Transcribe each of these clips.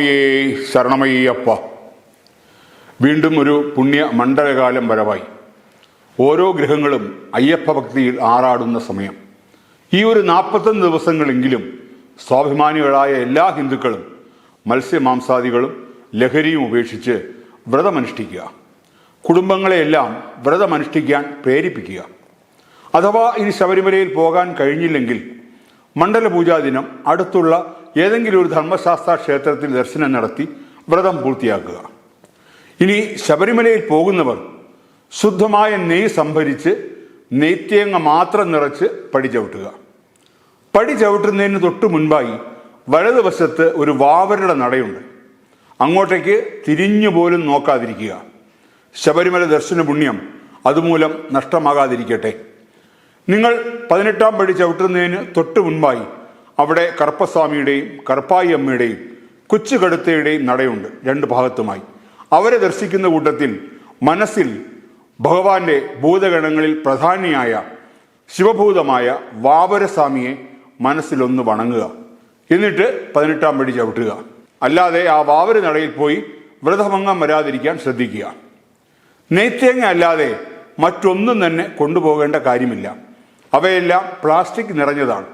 സ്വാമിയേ ശരണമയ്യപ്പ. വീണ്ടും ഒരു പുണ്യ മണ്ഡലകാലം വരവായി. ഓരോ ഗ്രഹങ്ങളും അയ്യപ്പ ഭക്തിയിൽ ആറാടുന്ന സമയം. ഈ ഒരു 41 ദിവസങ്ങളെങ്കിലും സ്വാഭിമാനികളായ എല്ലാ ഹിന്ദുക്കളും മത്സ്യമാംസാദികളും ലഹരിയും ഉപേക്ഷിച്ച് വ്രതമനുഷ്ഠിക്കുക. കുടുംബങ്ങളെയെല്ലാം വ്രതമനുഷ്ഠിക്കാൻ പ്രേരിപ്പിക്കുക. അഥവാ ഇനി ശബരിമലയിൽ പോകാൻ കഴിഞ്ഞില്ലെങ്കിൽ മണ്ഡലപൂജാ ദിനം അടുത്തുള്ള ഏതെങ്കിലും ഒരു ധർമ്മശാസ്ത്ര ക്ഷേത്രത്തിൽ ദർശനം നടത്തി വ്രതം പൂർത്തിയാക്കുക. ഇനി ശബരിമലയിൽ പോകുന്നവർ ശുദ്ധമായ നെയ്യ് സംഭരിച്ച് നെയ്ത്തേങ്ങ മാത്രം നിറച്ച് പടി ചവിട്ടുക. പടി ചവിട്ടുന്നതിന് തൊട്ടു മുൻപായി വലതുവശത്ത് ഒരു വാവരുടെ നടയുണ്ട്. അങ്ങോട്ടേക്ക് തിരിഞ്ഞു പോലും നോക്കാതിരിക്കുക. ശബരിമല ദർശന പുണ്യം അതുമൂലം നഷ്ടമാകാതിരിക്കട്ടെ. നിങ്ങൾ 18-ാം പടി ചവിട്ടുന്നതിന് തൊട്ടു മുൻപായി അവിടെ കറുപ്പസ്വാമിയുടെയും കറുപ്പായി അമ്മയുടെയും കൊച്ചുകടുത്തയുടെയും നടയുണ്ട്, 2 ഭാഗത്തുമായി. അവരെ ദർശിക്കുന്ന കൂട്ടത്തിൽ മനസ്സിൽ ഭഗവാന്റെ ഭൂതഗണങ്ങളിൽ പ്രധാനിയായ ശിവഭൂതമായ വാവരസ്വാമിയെ മനസ്സിലൊന്ന് വണങ്ങുക. എന്നിട്ട് 18-ാം പടി ചവിട്ടുക. അല്ലാതെ ആ വാവര നടയിൽ പോയി വ്രതഭംഗം വരാതിരിക്കാൻ ശ്രദ്ധിക്കുക. നെയ്ത്തേങ്ങ അല്ലാതെ മറ്റൊന്നും തന്നെ കൊണ്ടുപോകേണ്ട കാര്യമില്ല. അവയെല്ലാം പ്ലാസ്റ്റിക് നിറഞ്ഞതാണ്.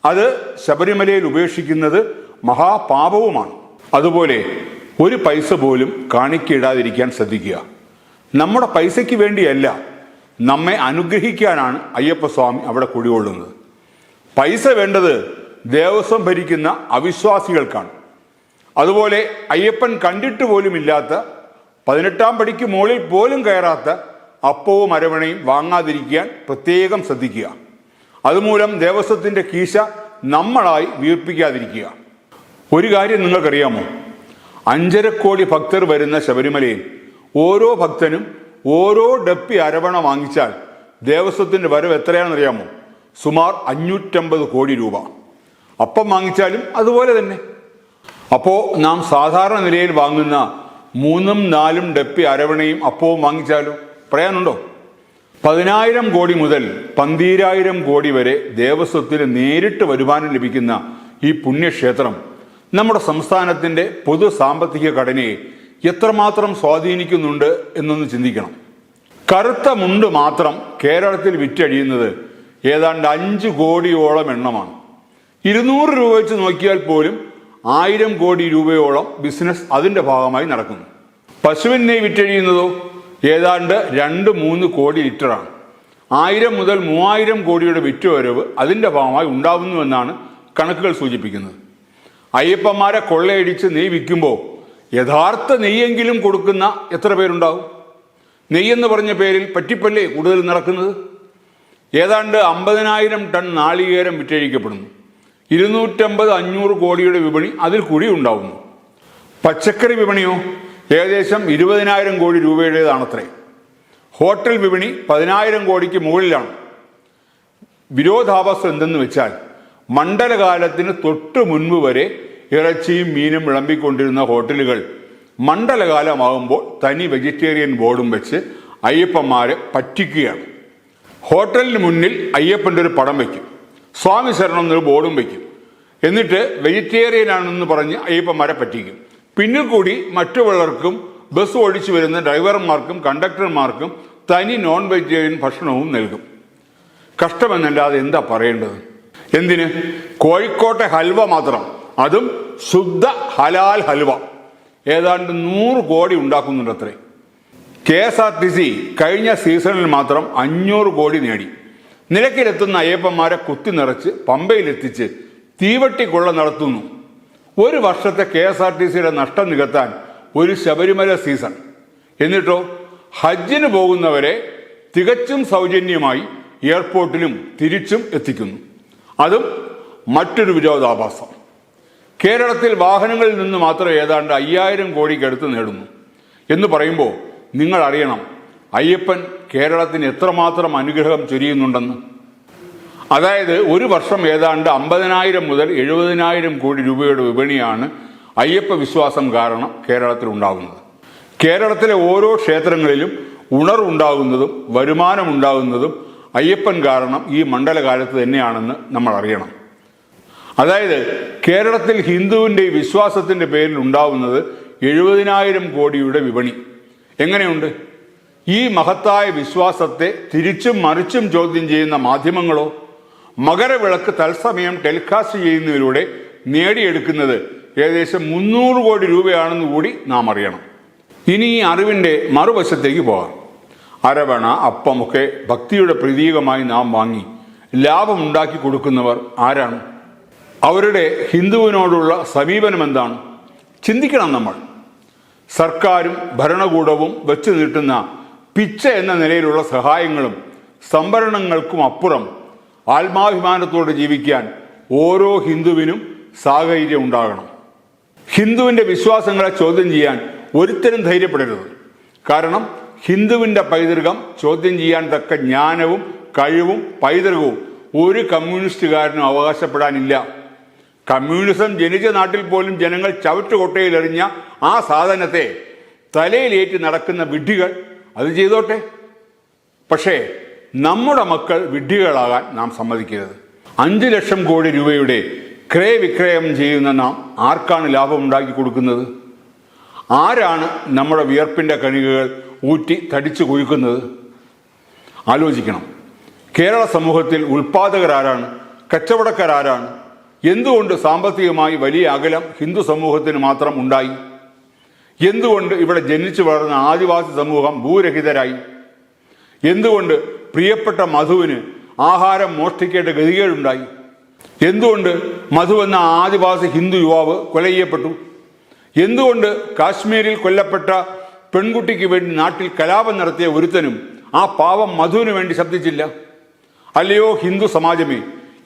അത് ശബരിമലയിൽ ഉപേക്ഷിക്കുന്നത് മഹാപാപവുമാണ്. അതുപോലെ ഒരു പൈസ പോലും കാണിക്കയിടാതിരിക്കാൻ ശ്രദ്ധിക്കുക. നമ്മുടെ പൈസയ്ക്ക് വേണ്ടിയല്ല, നമ്മെ അനുഗ്രഹിക്കാനാണ് അയ്യപ്പസ്വാമി അവിടെ കുടികൊള്ളുന്നത്. പൈസ വേണ്ടത് ദേവസ്വം ഭരിക്കുന്ന അവിശ്വാസികൾക്കാണ്. അതുപോലെ അയ്യപ്പൻ കണ്ടിട്ട് പോലും ഇല്ലാത്ത 18-ാം പടിക്ക് മുകളിൽ പോലും കയറാത്ത അപ്പവും അരവണയും വാങ്ങാതിരിക്കാൻ പ്രത്യേകം ശ്രദ്ധിക്കുക. അതുമൂലം ദേവസ്വത്തിന്റെ കീശ നമ്മളായി വീർപ്പിക്കാതിരിക്കുക. ഒരു കാര്യം നിങ്ങൾക്കറിയാമോ? 5.5 കോടി ഭക്തർ വരുന്ന ശബരിമലയിൽ ഓരോ ഭക്തനും ഓരോ ഡപ്പി അരവണ വാങ്ങിച്ചാൽ ദേവസ്വത്തിന്റെ വരവ് എത്രയാണെന്നറിയാമോ? സുമാർ 550 കോടി രൂപ. അപ്പം വാങ്ങിച്ചാലും അതുപോലെ തന്നെ. അപ്പോ നാം സാധാരണ നിലയിൽ വാങ്ങുന്ന 3ഉം 4ഉം ഡപ്പി അരവണയും അപ്പവും വാങ്ങിച്ചാലോ? പറയാനുണ്ടോ? 10,000 കോടി മുതൽ 12,000 കോടി വരെ ദേവസ്വത്തിന് നേരിട്ട് വരുമാനം ലഭിക്കുന്ന ഈ പുണ്യക്ഷേത്രം നമ്മുടെ സംസ്ഥാനത്തിന്റെ പൊതു സാമ്പത്തിക ഘടനയെ എത്രമാത്രം സ്വാധീനിക്കുന്നുണ്ട് എന്നൊന്ന് ചിന്തിക്കണം. കറുത്ത മുണ്ട് മാത്രം കേരളത്തിൽ വിറ്റഴിയുന്നത് ഏതാണ്ട് 5 കോടിയോളം എണ്ണമാണ്. 200 രൂപ വെച്ച് നോക്കിയാൽ പോലും 1000 കോടി രൂപയോളം ബിസിനസ് അതിന്റെ ഭാഗമായി നടക്കുന്നു. പശുവിൻ നെയ്യ് വിറ്റഴിയുന്നതോ ഏതാണ്ട് 2-3 കോടി ലിറ്ററാണ്. 1000 മുതൽ 3000 കോടിയുടെ വിറ്റുവരവ് അതിന്റെ ഭാഗമായി ഉണ്ടാവുന്നുവെന്നാണ് കണക്കുകൾ സൂചിപ്പിക്കുന്നത്. അയ്യപ്പന്മാരെ കൊള്ളയടിച്ച് നെയ്യ് വിൽക്കുമ്പോൾ യഥാർത്ഥ നെയ്യെങ്കിലും കൊടുക്കുന്ന എത്ര പേരുണ്ടാവും? നെയ്യെന്ന് പറഞ്ഞ പേരിൽ പറ്റിപ്പല്ലേ കൂടുതൽ നടക്കുന്നത്? ഏതാണ്ട് 50,000 ടൺ നാളികേരം വിറ്റഴിക്കപ്പെടുന്നു. 250-500 കോടിയുടെ വിപണി അതിൽ കൂടി ഉണ്ടാവുന്നു. പച്ചക്കറി വിപണിയോ ഏകദേശം 20,000 കോടി രൂപയുടേതാണത്രേ. ഹോട്ടൽ വിപണി 10,000 കോടിക്ക് മുകളിലാണ്. വിരോധാഭാസം എന്തെന്ന് വെച്ചാൽ മണ്ഡലകാലത്തിന് തൊട്ടു മുൻപ് വരെ ഇറച്ചിയും മീനും വിളമ്പിക്കൊണ്ടിരുന്ന ഹോട്ടലുകൾ മണ്ഡലകാലമാകുമ്പോൾ തനി വെജിറ്റേറിയൻ ബോർഡും വെച്ച് അയ്യപ്പന്മാരെ പറ്റിക്കുകയാണ്. ഹോട്ടലിന് മുന്നിൽ അയ്യപ്പൻ്റെ ഒരു പടം വയ്ക്കും, സ്വാമി ശരണം എന്നൊരു ബോർഡും വയ്ക്കും. എന്നിട്ട് വെജിറ്റേറിയൻ ആണെന്ന് പറഞ്ഞ് അയ്യപ്പന്മാരെ പറ്റിക്കും. പിന്നിൽ കൂടി മറ്റു പലർക്കും ബസ് ഓടിച്ചു വരുന്ന ഡ്രൈവർമാർക്കും കണ്ടക്ടർമാർക്കും തനി നോൺ വെജിറ്റേറിയൻ ഭക്ഷണവും നൽകും. കഷ്ടമെന്നല്ലാതെ എന്താ പറയേണ്ടത്? എന്തിന്? കോഴിക്കോട്ടെ ഹൽവ മാത്രം, അതും ശുദ്ധ ഹലാൽ ഹൽവ, ഏതാണ്ട് 100 കോടി ഉണ്ടാക്കുന്നുണ്ടത്രേ. KSRTC കഴിഞ്ഞ സീസണിൽ മാത്രം 500 കോടി നേടി. നിലയ്ക്കിലെത്തുന്ന അയ്യപ്പന്മാരെ കുത്തി നിറച്ച് പമ്പയിലെത്തിച്ച് തീവട്ടിക്കൊള്ള നടത്തുന്നു. ഒരു വർഷത്തെ KSRTCയുടെ നഷ്ടം നികത്താൻ ഒരു ശബരിമല സീസൺ. എന്നിട്ടോ ഹജ്ജിന് പോകുന്നവരെ തികച്ചും സൗജന്യമായി എയർപോർട്ടിലും തിരിച്ചും എത്തിക്കുന്നു. അതും മറ്റൊരു വിരോധാഭാസം. കേരളത്തിൽ വാഹനങ്ങളിൽ നിന്ന് മാത്രം ഏതാണ്ട് 5,000 കോടിക്കടുത്ത് നേടുന്നു എന്ന് പറയുമ്പോൾ നിങ്ങൾ അറിയണം അയ്യപ്പൻ കേരളത്തിന് എത്രമാത്രം അനുഗ്രഹം ചൊരിയുന്നുണ്ടെന്ന്. അതായത് ഒരു വർഷം ഏതാണ്ട് 50,000 മുതൽ 70,000 കോടി രൂപയുടെ വിപണിയാണ് അയ്യപ്പ വിശ്വാസം കാരണം കേരളത്തിൽ ഉണ്ടാകുന്നത്. കേരളത്തിലെ ഓരോ ക്ഷേത്രങ്ങളിലും ഉണർവുണ്ടാകുന്നതും വരുമാനമുണ്ടാകുന്നതും അയ്യപ്പൻ കാരണം ഈ മണ്ഡലകാലത്ത് തന്നെയാണെന്ന് നമ്മൾ അറിയണം. അതായത് കേരളത്തിൽ ഹിന്ദുവിൻ്റെ വിശ്വാസത്തിൻ്റെ പേരിൽ ഉണ്ടാവുന്നത് 70,000 കോടിയുടെ വിപണി. എങ്ങനെയുണ്ട്? ഈ മഹത്തായ വിശ്വാസത്തെ തിരിച്ചും മറിച്ചും ചോദ്യം ചെയ്യുന്ന മാധ്യമങ്ങളോ മകരവിളക്ക് തത്സമയം ടെലികാസ്റ്റ് ചെയ്യുന്നതിലൂടെ നേടിയെടുക്കുന്നത് ഏകദേശം 300 കോടി രൂപയാണെന്ന് കൂടി നാം അറിയണം. ഇനി ഈ അറിവിൻ്റെ മറുവശത്തേക്ക് പോകാം. അരവണ അപ്പമൊക്കെ ഭക്തിയുടെ പ്രതീകമായി നാം വാങ്ങി ലാഭമുണ്ടാക്കി കൊടുക്കുന്നവർ ആരാണ്? അവരുടെ ഹിന്ദുവിനോടുള്ള സമീപനം എന്താണ്? ചിന്തിക്കണം നമ്മൾ. സർക്കാരും ഭരണകൂടവും വെച്ചു നീട്ടുന്ന പിച്ച എന്ന നിലയിലുള്ള സഹായങ്ങളും സംവരണങ്ങൾക്കും അപ്പുറം ആത്മാഭിമാനത്തോടെ ജീവിക്കാൻ ഓരോ ഹിന്ദുവിനും സാഹചര്യം ഉണ്ടാകണം. ഹിന്ദുവിൻ്റെ വിശ്വാസങ്ങളെ ചോദ്യം ചെയ്യാൻ ഒരുത്തരും ധൈര്യപ്പെടരുത്. കാരണം ഹിന്ദുവിൻ്റെ പൈതൃകം ചോദ്യം ചെയ്യാൻ തക്ക ജ്ഞാനവും കഴിവും പൈതൃകവും ഒരു കമ്മ്യൂണിസ്റ്റുകാരനും അവകാശപ്പെടാനില്ല. കമ്മ്യൂണിസം ജനിച്ച നാട്ടിൽ പോലും ജനങ്ങൾ ചവറ്റുകൊട്ടയിലെറിഞ്ഞ ആ സാധനത്തെ തലയിലേറ്റ് നടക്കുന്ന വിഡ്ഢികൾ അത് ചെയ്തോട്ടെ. പക്ഷേ നമ്മുടെ മക്കൾ വിഡ്ഢികളാകാൻ നാം സമ്മതിക്കരുത്. 5 ലക്ഷം കോടി രൂപയുടെ ക്രയവിക്രയം ചെയ്യുന്ന നാം ആർക്കാണ് ലാഭം ഉണ്ടാക്കി കൊടുക്കുന്നത്? ആരാണ് നമ്മുടെ വിയർപ്പിൻ്റെ കണികകൾ ഊറ്റി തടിച്ചു കൊഴുക്കുന്നത്? ആലോചിക്കണം. കേരള സമൂഹത്തിൽ ഉൽപാദകരാരാണ്? കച്ചവടക്കാരാരാണ്? എന്തുകൊണ്ട് സാമ്പത്തികമായി വലിയ അകലം ഹിന്ദു സമൂഹത്തിന് മാത്രം ഉണ്ടായി? എന്തുകൊണ്ട് ഇവിടെ ജനിച്ചു വളർന്ന ആദിവാസി സമൂഹം ഭൂരഹിതരായി? എന്തുകൊണ്ട് പ്രിയപ്പെട്ട മധുവിന് ആഹാരം മോഷ്ടിക്കേണ്ട ഗതികേടുണ്ടായി? എന്തുകൊണ്ട് മധു എന്ന ആദിവാസി ഹിന്ദു യുവാവ് കൊല ചെയ്യപ്പെട്ടു? എന്തുകൊണ്ട് കാശ്മീരിൽ കൊല്ലപ്പെട്ട പെൺകുട്ടിക്ക് വേണ്ടി നാട്ടിൽ കലാപം നടത്തിയ ഒരുത്തനും ആ പാവം മധുവിന് വേണ്ടി ശബ്ദിച്ചില്ല? അല്ലയോ ഹിന്ദു സമാജമേ,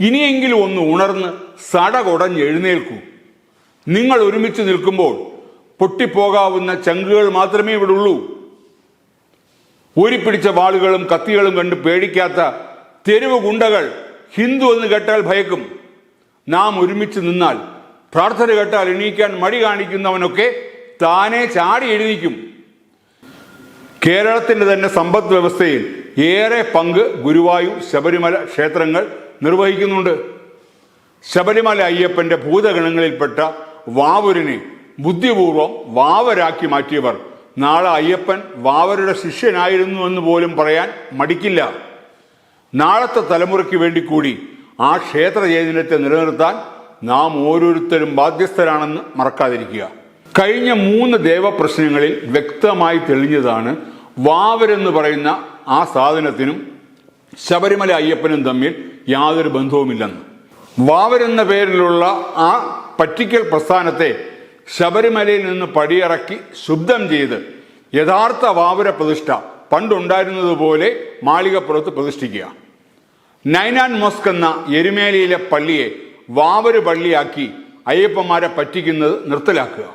ഇനിയെങ്കിലും ഒന്ന് ഉണർന്ന് സടകൊടഞ്ഞ് എഴുന്നേൽക്കൂ. നിങ്ങൾ ഒരുമിച്ച് നിൽക്കുമ്പോൾ പൊട്ടിപ്പോകാവുന്ന ചങ്കുകൾ മാത്രമേ ഇവിടെ ഉള്ളൂ. ഊരിപ്പിടിച്ച വാളുകളും കത്തികളും കണ്ട് പേടിക്കാത്ത തെരുവ് ഗുണ്ടകൾ ഹിന്ദു എന്ന് കേട്ടാൽ ഭയക്കും. നാം ഒരുമിച്ച് നിന്നാൽ, പ്രാർത്ഥന കേട്ടാൽ എണീക്കാൻ മടി കാണിക്കുന്നവനൊക്കെ താനെ ചാടി എഴുന്നേക്കും. കേരളത്തിൻ്റെ തന്നെ സമ്പദ് വ്യവസ്ഥയിൽ ഏറെ പങ്ക് ഗുരുവായൂർ ശബരിമല ക്ഷേത്രങ്ങൾ നിർവഹിക്കുന്നുണ്ട്. ശബരിമല അയ്യപ്പന്റെ ഭൂതഗണങ്ങളിൽപ്പെട്ട വാവൂരിനെ ബുദ്ധിപൂർവം വാവരാക്കി മാറ്റിയവർ നാളെ അയ്യപ്പൻ വാവരുടെ ശിഷ്യനായിരുന്നു എന്ന് പോലും പറയാൻ മടിക്കില്ല. നാളത്തെ തലമുറയ്ക്ക് വേണ്ടി കൂടി ആ ക്ഷേത്ര ചൈതന്യത്തെ നിലനിർത്താൻ നാം ഓരോരുത്തരും ബാധ്യസ്ഥരാണെന്ന് മറക്കാതിരിക്കുക. കഴിഞ്ഞ 3 ദേവപ്രശ്നങ്ങളിൽ വ്യക്തമായി തെളിഞ്ഞതാണ് വാവരെന്ന് പറയുന്ന ആ സാധനത്തിനും ശബരിമല അയ്യപ്പനും തമ്മിൽ യാതൊരു ബന്ധവുമില്ലെന്ന്. വാവരെന്ന പേരിലുള്ള ആ പറ്റിക്കൽ പ്രസ്ഥാനത്തെ ശബരിമലയിൽ നിന്ന് പടിയിറക്കി ശുദ്ധം ചെയ്ത് യഥാർത്ഥ വാവര പ്രതിഷ്ഠ പണ്ടുണ്ടായിരുന്നതുപോലെ മാളികപ്പുറത്ത് പ്രതിഷ്ഠിക്കുക. നൈനാൻ മോസ്ക് എന്ന എരുമേലിയിലെ പള്ളിയെ വാവര് പള്ളിയാക്കി അയ്യപ്പന്മാരെ പറ്റിക്കുന്നത് നിർത്തലാക്കുക.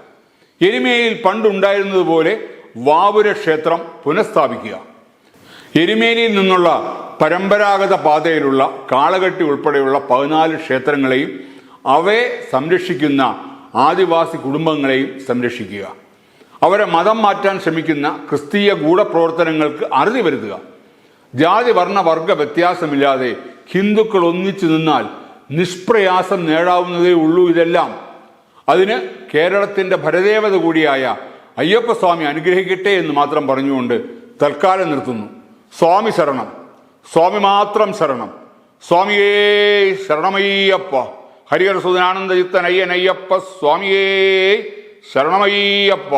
എരുമേലിയിൽ പണ്ടുണ്ടായിരുന്നതുപോലെ വാവുര ക്ഷേത്രം പുനഃസ്ഥാപിക്കുക. എരുമേലിയിൽ നിന്നുള്ള പരമ്പരാഗത പാതയിലുള്ള കാളകെട്ടി ഉൾപ്പെടെയുള്ള 14 ക്ഷേത്രങ്ങളെയും അവയെ സംരക്ഷിക്കുന്ന ആദിവാസി കുടുംബങ്ങളെയും സംരക്ഷിക്കുക. അവരെ മതം മാറ്റാൻ ശ്രമിക്കുന്ന ക്രിസ്തീയ ഗൂഢപ്രവർത്തനങ്ങൾക്ക് അറുതി വരുത്തുക. ജാതി വർണ്ണ വർഗ വ്യത്യാസമില്ലാതെ ഹിന്ദുക്കൾ ഒന്നിച്ചു നിന്നാൽ നിഷ്പ്രയാസം നേടാവുന്നതേ ഉള്ളൂ ഇതെല്ലാം. അതിന് കേരളത്തിൻ്റെ ഭരദേവത കൂടിയായ അയ്യപ്പസ്വാമി അനുഗ്രഹിക്കട്ടെ എന്ന് മാത്രം പറഞ്ഞുകൊണ്ട് തൽക്കാലം നിർത്തുന്നു. സ്വാമി ശരണം, സ്വാമി മാത്രം ശരണം. സ്വാമിയേ ശരണമയ്യപ്പ. ഹരിഹരസുതനാനന്ദയുക്തനയ്യനയ്യപ്പ സ്വാമിയേ ശരണമയ്യപ്പ.